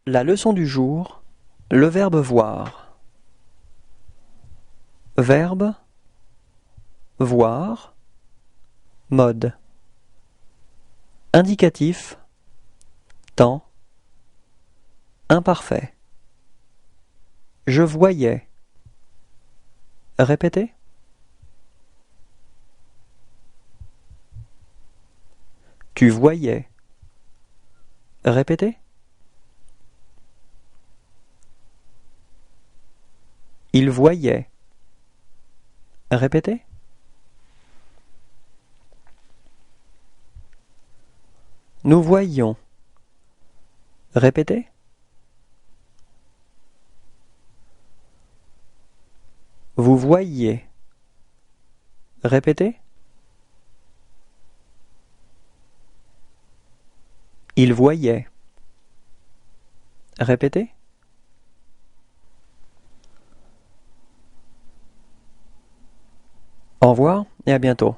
La leçon du jour, le verbe voir. Verbe, voir, mode. Indicatif, temps, imparfait. Je voyais. Répétez. Tu voyais. Répétez. Il voyait. Répétez. Nous voyions. Répétez. Vous voyiez. Répétez. Il voyait. Répétez. Au revoir et à bientôt.